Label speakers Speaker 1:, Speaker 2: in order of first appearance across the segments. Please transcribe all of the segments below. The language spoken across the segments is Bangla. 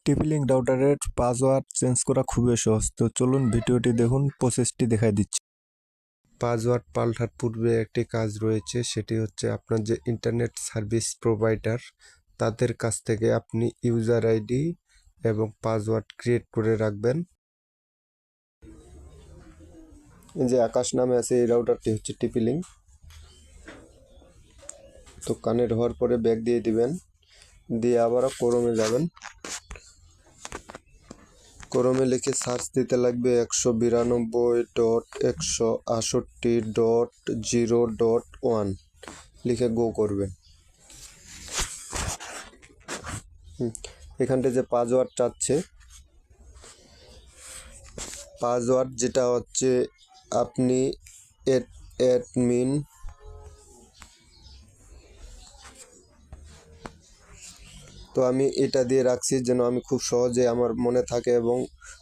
Speaker 1: টিপি-লিঙ্ক রাউটারের পাসওয়ার্ড চেঞ্জ করা খুবই সহজ। তো চলুন ভিডিওটি দেখুন, প্রসেসটি দেখাই দিচ্ছি। পাসওয়ার্ড পাল্টার পূর্বে একটি কাজ রয়েছে, সেটি হচ্ছে আপনার যে ইন্টারনেট সার্ভিস প্রোভাইডার তাদের কাছ থেকে আপনি ইউজার আইডি এবং পাসওয়ার্ড ক্রিয়েট করে রাখবেন। এই যে আকাশ নামে আছে এই রাউটারটি হচ্ছে টিপি-লিঙ্ক। তো কানেক্ট হওয়ার পরে ব্যাক দিয়ে দিবেন, দিয়ে আবারও ক্রোমে যাবেন। ক্রোমে লিখে সার্চ দিতে লাগবে 192.168.0.1 লিখে গো করবেন। এখানটা যে পাসওয়ার্ড চাচ্ছে, পাসওয়ার্ড যেটা হচ্ছে আপনি অ্যাডমিন তো আমি এটা দিয়ে রাখছি যেন আমি খুব সহজে আমার মনে থাকে এবং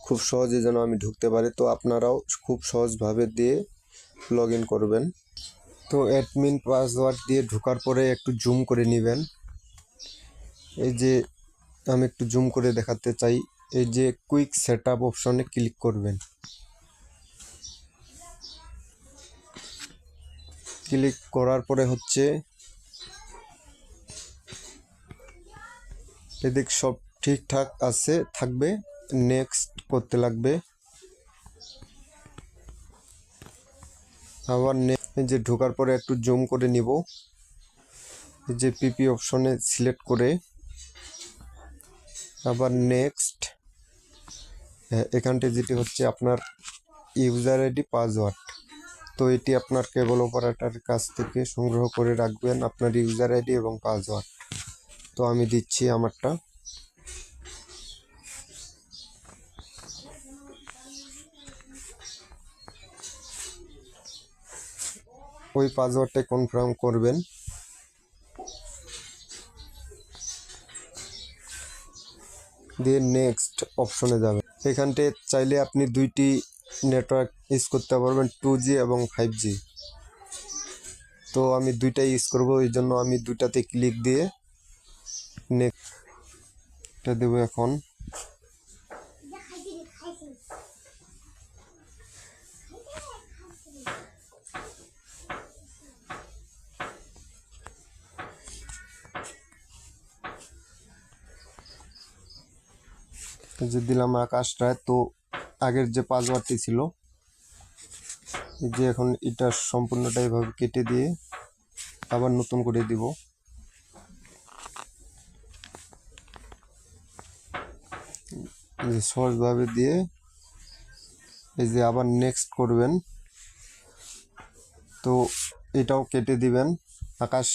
Speaker 1: খুব সহজে যেন আমি ঢুকতে পারি। তো আপনারাও খুব সহজভাবে দিয়ে লগ ইন করবেন। তো অ্যাডমিন পাসওয়ার্ড দিয়ে ঢোকার পরে একটু জুম করে নেবেন। এই যে আমি একটু জুম করে দেখাতে চাই, এই যে কুইক সেটআপ অপশনে ক্লিক করবেন। ক্লিক করার পরে হচ্ছে এদিক সব ঠিকঠাক আছে থাকবে, নেক্সট করতে লাগবে। আবার এই যে ঢোকার পরে একটু জুম করে নিব, এই যে পিপি অপশনে সিলেক্ট করে আবার নেক্সট। এখানটা যেটি হচ্ছে আপনার ইউজার আইডি পাসওয়ার্ড, তো এটি আপনার কেবল অপারেটরের কাছ থেকে সংগ্রহ করে রাখবেন, আপনার ইউজার আইডি এবং পাসওয়ার্ড। তো আমি দিচ্ছি আমারটা। ওই পাসওয়ার্ডটা কনফার্ম করবেন। দিয়ে নেক্সট অপশনে যাবেন। এখানতে চাইলে আপনি দুইটি নেটওয়ার্ক ইউজ করতে পারবেন, 2G এবং 5G। তো আমি দুইটাই ইউজ করব, এই জন্য আমি দুইটাতে ক্লিক দিয়ে নেক্সটটা দেবো। এখন যে দিলাম আকাশ রায়। তো আগের যে পাসওয়ার্ডটি ছিল, এই যে এখন এটা সম্পূর্ণটা এভাবে কেটে দিয়ে আবার নতুন করে দিব। সহজভাবে দিয়ে এই যে আবার নেক্সট করবেন। তো এটাও কেটে দিবেন, আকাশ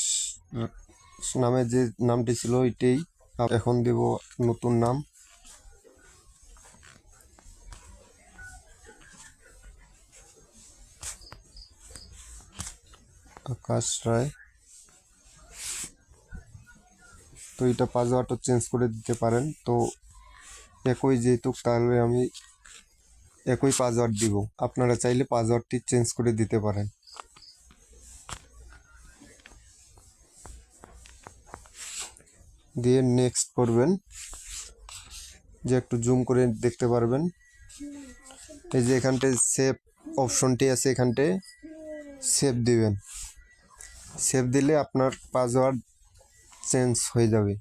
Speaker 1: নামে যে নামটি ছিল এটাই এখন দেব নতুন নাম। আকাশ রায়। তো এটা পাসওয়ার্ডও চেঞ্জ করে দিতে পারেন। তো একই যেহেতু, তাহলে আমি একই পাসওয়ার্ড দিব, আপনারা চাইলে পাসওয়ার্ডটি চেঞ্জ করে দিতে পারেন। দিয়ে নেক্সট করবেন, যে একটু জুম করে দেখতে পারবেন। এই যে এখানটায় সেভ অপশনটি আছে, এখানটায় সেভ দিবেন। সেভ দিলে আপনার পাসওয়ার্ড চেঞ্জ হয়ে যাবে।